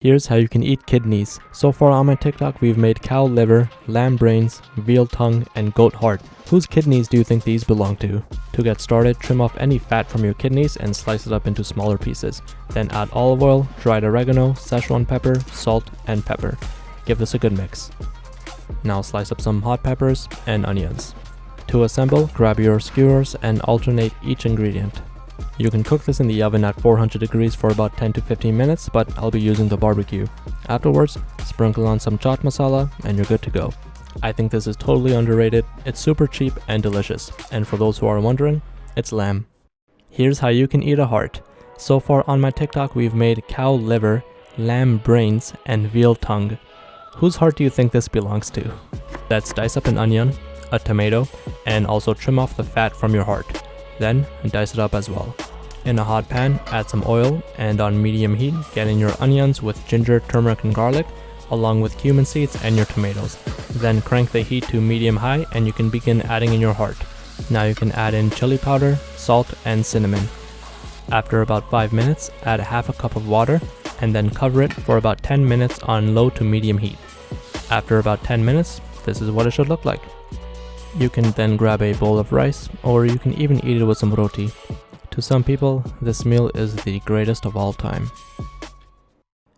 Here's how you can eat kidneys. So far on my TikTok, we've made cow liver, lamb brains, veal tongue, and goat heart. Whose kidneys do you think these belong to? To get started, trim off any fat from your kidneys and slice it up into smaller pieces. Then add olive oil, dried oregano, Szechuan pepper, salt, and pepper. Give this a good mix. Now slice up some hot peppers and onions. To assemble, grab your skewers and alternate each ingredient. You can cook this in the oven at 400 degrees for about 10 to 15 minutes, but I'll be using the barbecue. Afterwards, sprinkle on some chaat masala and you're good to go. I think this is totally underrated. It's super cheap and delicious. And for those who are wondering, it's lamb. Here's how you can eat a heart. So far on my TikTok, we've made cow liver, lamb brains, and veal tongue. Whose heart do you think this belongs to? Let's dice up an onion, a tomato, and also trim off the fat from your heart. Then dice it up as well. In a hot pan, add some oil and on medium heat, get in your onions with ginger, turmeric, and garlic, along with cumin seeds and your tomatoes. Then crank the heat to medium-high and you can begin adding in your heart. Now you can add in chili powder, salt, and cinnamon. After about 5 minutes, add half a cup of water and then cover it for about 10 minutes on low to medium heat. After about 10 minutes, this is what it should look like. You can then grab a bowl of rice, or you can even eat it with some roti. To some people, this meal is the greatest of all time.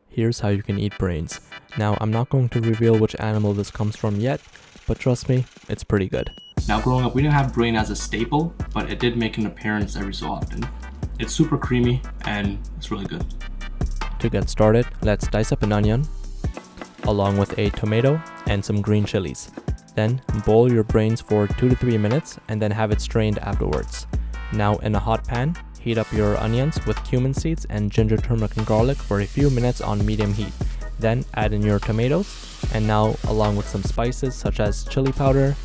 Here's how you can eat brains. Now, I'm not going to reveal which animal this comes from yet, but trust me, it's pretty good. Now, growing up, we didn't have brain as a staple, but it did make an appearance every so often. It's super creamy and it's really good. To get started, let's dice up an onion, along with a tomato and some green chilies. Then boil your brains for 2 to 3 minutes and then have it strained afterwards. Now in a hot pan, heat up your onions with cumin seeds and ginger, turmeric, and garlic for a few minutes on medium heat. Then add in your tomatoes, and now along with some spices such as chili powder,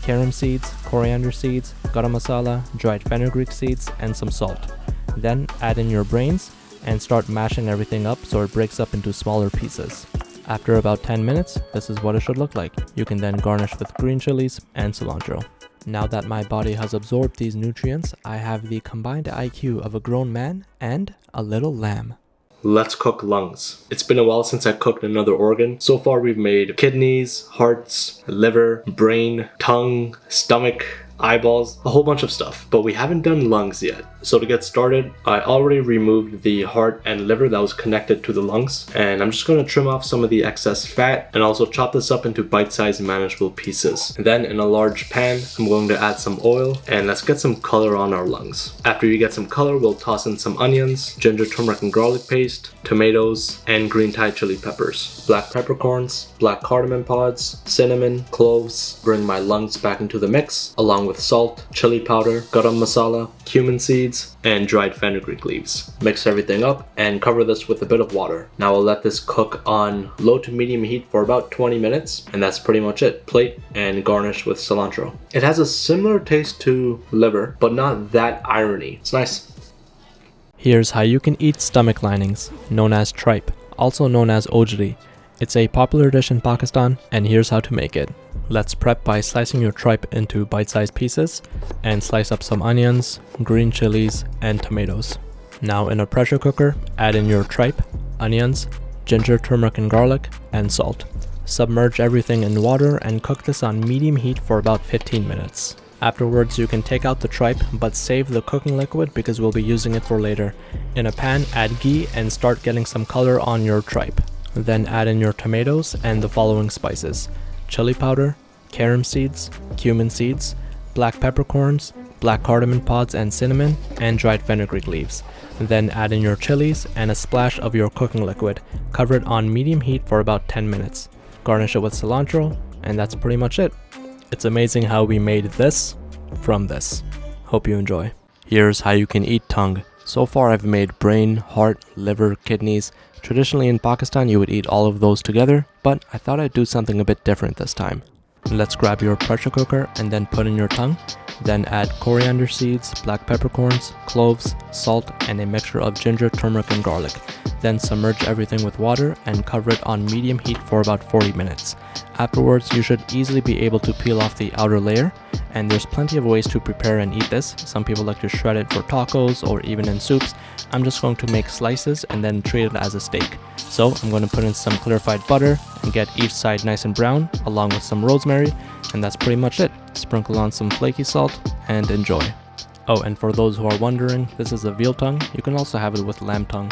carom seeds, coriander seeds, garam masala, dried fenugreek seeds, and some salt. Then add in your brains and start mashing everything up so it breaks up into smaller pieces. After about 10 minutes, this is what it should look like. You can then garnish with green chilies and cilantro. Now that my body has absorbed these nutrients, I have the combined IQ of a grown man and a little lamb. Let's cook lungs. It's been a while since I cooked another organ. So far we've made kidneys, hearts, liver, brain, tongue, stomach, eyeballs, a whole bunch of stuff, but we haven't done lungs yet. So to get started, I already removed the heart and liver that was connected to the lungs, and I'm just going to trim off some of the excess fat and also chop this up into bite-sized manageable pieces. And then in a large pan, I'm going to add some oil and let's get some color on our lungs. After you get some color, we'll toss in some onions, ginger, turmeric, and garlic paste, tomatoes, and green Thai chili peppers, black peppercorns, black cardamom pods, cinnamon, cloves. Bring my lungs back into the mix, along with salt, chili powder, garam masala, cumin seeds, and dried fenugreek leaves. Mix everything up and cover this with a bit of water. Now I'll let this cook on low to medium heat for about 20 minutes, and that's pretty much it. Plate and garnish with cilantro. It has a similar taste to liver, but not that irony. It's nice. Here's how you can eat stomach linings, known as tripe, also known as ojri. It's a popular dish in Pakistan, and here's how to make it. Let's prep by slicing your tripe into bite-sized pieces and slice up some onions, green chilies, and tomatoes. Now in a pressure cooker, add in your tripe, onions, ginger, turmeric, and garlic, and salt. Submerge everything in water and cook this on medium heat for about 15 minutes. Afterwards, you can take out the tripe, but save the cooking liquid because we'll be using it for later. In a pan, add ghee and start getting some color on your tripe. Then add in your tomatoes and the following spices: chili powder, carom seeds, cumin seeds, black peppercorns, black cardamom pods and cinnamon, and dried fenugreek leaves. Then add in your chilies and a splash of your cooking liquid. Cover it on medium heat for about 10 minutes. Garnish it with cilantro, and that's pretty much it. It's amazing how we made this from this. Hope you enjoy. Here's how you can eat tongue. So far I've made brain, heart, liver, kidneys. Traditionally in Pakistan you would eat all of those together, but I thought I'd do something a bit different this time. Let's grab your pressure cooker and then put in your tongue. Then add coriander seeds, black peppercorns, cloves, salt, and a mixture of ginger, turmeric, and garlic. Then submerge everything with water and cover it on medium heat for about 40 minutes. Afterwards, you should easily be able to peel off the outer layer, and there's plenty of ways to prepare and eat this. Some people like to shred it for tacos or even in soups. I'm just going to make slices and then treat it as a steak. So I'm going to put in some clarified butter and get each side nice and brown, along with some rosemary, and that's pretty much it. Sprinkle on some flaky salt and enjoy. Oh, and for those who are wondering, this is a veal tongue. You can also have it with lamb tongue.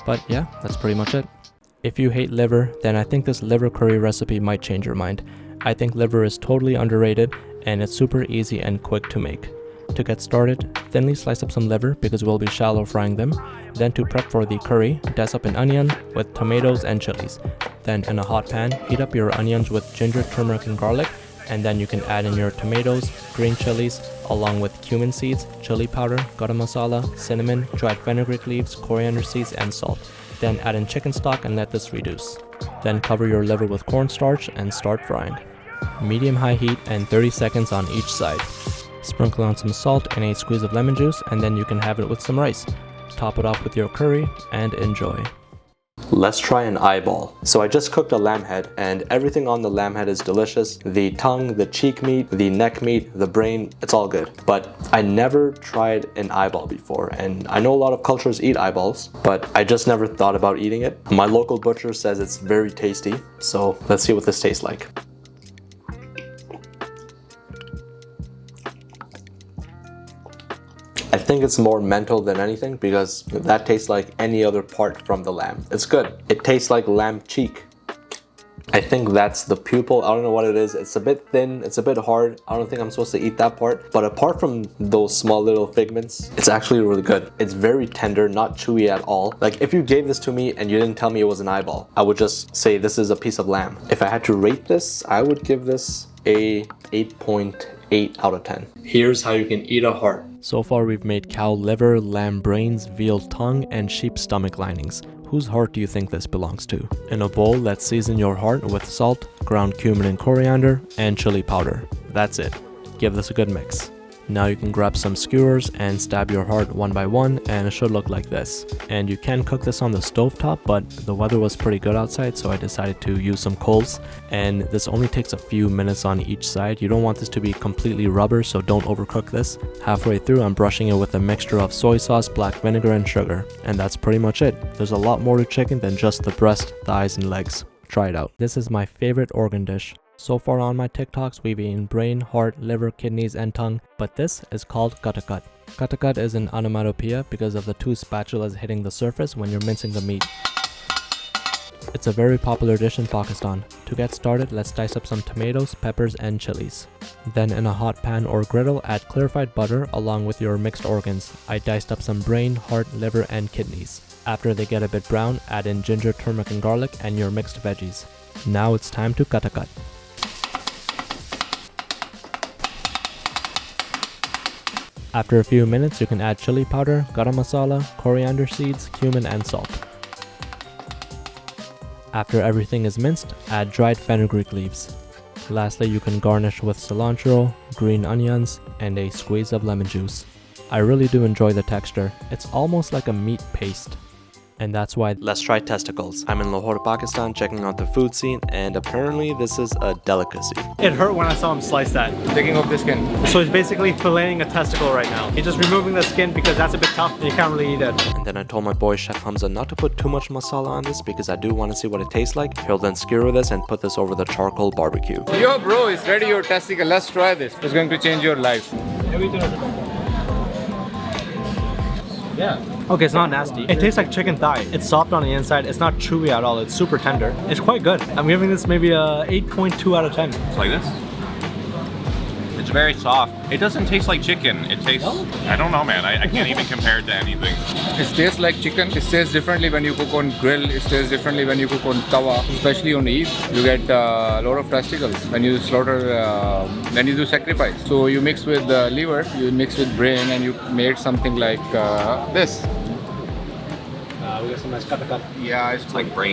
But yeah, that's pretty much it. If you hate liver, then I think this liver curry recipe might change your mind. I think liver is totally underrated, and it's super easy and quick to make. To get started, thinly slice up some liver because we'll be shallow frying them. Then to prep for the curry, dice up an onion with tomatoes and chilies. Then in a hot pan, heat up your onions with ginger, turmeric, and garlic, and then you can add in your tomatoes, green chilies, along with cumin seeds, chili powder, garam masala, cinnamon, dried fenugreek leaves, coriander seeds, and salt. Then add in chicken stock and let this reduce. Then cover your liver with cornstarch and start frying. Medium-high heat and 30 seconds on each side. Sprinkle on some salt and a squeeze of lemon juice, and then you can have it with some rice. Top it off with your curry and enjoy. Let's try an eyeball. So I just cooked a lamb head, and everything on the lamb head is delicious. The tongue, the cheek meat, the neck meat, the brain, it's all good. But I never tried an eyeball before, and I know a lot of cultures eat eyeballs, but I just never thought about eating it. My local butcher says it's very tasty, so let's see what this tastes like. I think it's more mental than anything because that tastes like any other part from the lamb. It's good. It tastes like lamb cheek. I think that's the pupil. I don't know what it is. It's a bit thin. It's a bit hard. I don't think I'm supposed to eat that part. But apart from those small little figments, it's actually really good. It's very tender, not chewy at all. Like if you gave this to me and you didn't tell me it was an eyeball, I would just say this is a piece of lamb. If I had to rate this, I would give this a 8.8 out of 10. Here's how you can eat a heart. So far we've made cow liver, lamb brains, veal tongue, and sheep stomach linings. Whose heart do you think this belongs to? In a bowl, let's season your heart with salt, ground cumin and coriander, and chili powder. That's it. Give this a good mix. Now you can grab some skewers and stab your heart one by one, and it should look like this. And you can cook this on the stovetop, but the weather was pretty good outside, so I decided to use some coals. And this only takes a few minutes on each side. You don't want this to be completely rubber, so don't overcook this. Halfway through, I'm brushing it with a mixture of soy sauce, black vinegar, and sugar. And that's pretty much it. There's a lot more to chicken than just the breast, thighs, and legs. Try it out. This is my favorite organ dish. So far on my TikToks, we've eaten brain, heart, liver, kidneys, and tongue, but this is called Katakat. Katakat is an onomatopoeia because of the two spatulas hitting the surface when you're mincing the meat. It's a very popular dish in Pakistan. To get started, let's dice up some tomatoes, peppers, and chilies. Then in a hot pan or griddle, add clarified butter along with your mixed organs. I diced up some brain, heart, liver, and kidneys. After they get a bit brown, add in ginger, turmeric, and garlic, and your mixed veggies. Now it's time to Katakat. After a few minutes, you can add chili powder, garam masala, coriander seeds, cumin, and salt. After everything is minced, add dried fenugreek leaves. Lastly, you can garnish with cilantro, green onions, and a squeeze of lemon juice. I really do enjoy the texture. It's almost like a meat paste. And that's why let's try testicles. I'm in Lahore, Pakistan, checking out the food scene, and apparently this is a delicacy. It hurt when I saw him slice that. Taking off the skin. So he's basically filleting a testicle right now. He's just removing the skin because that's a bit tough and you can't really eat it. And then I told my boy Chef Hamza not to put too much masala on this because I do want to see what it tastes like. He'll then skewer this and put this over the charcoal barbecue. Yo bro, it's ready, your testicle. Let's try this. It's going to change your life. Yeah. Okay, it's not nasty. It tastes like chicken thigh. It's soft on the inside. It's not chewy at all. It's super tender. It's quite good. I'm giving this maybe a 8.2 out of 10. It's like this. It's very soft. It doesn't taste like chicken. It tastes, I don't know man, I can't even compare it to anything. It tastes like chicken. It tastes differently when you cook on grill. It tastes differently when you cook on tawa. Especially on Eid, you get a lot of testicles when you slaughter, when you do sacrifice. So you mix with liver, you mix with brain, and you made something like this. We got some nice katakat. Yeah, It's like brain.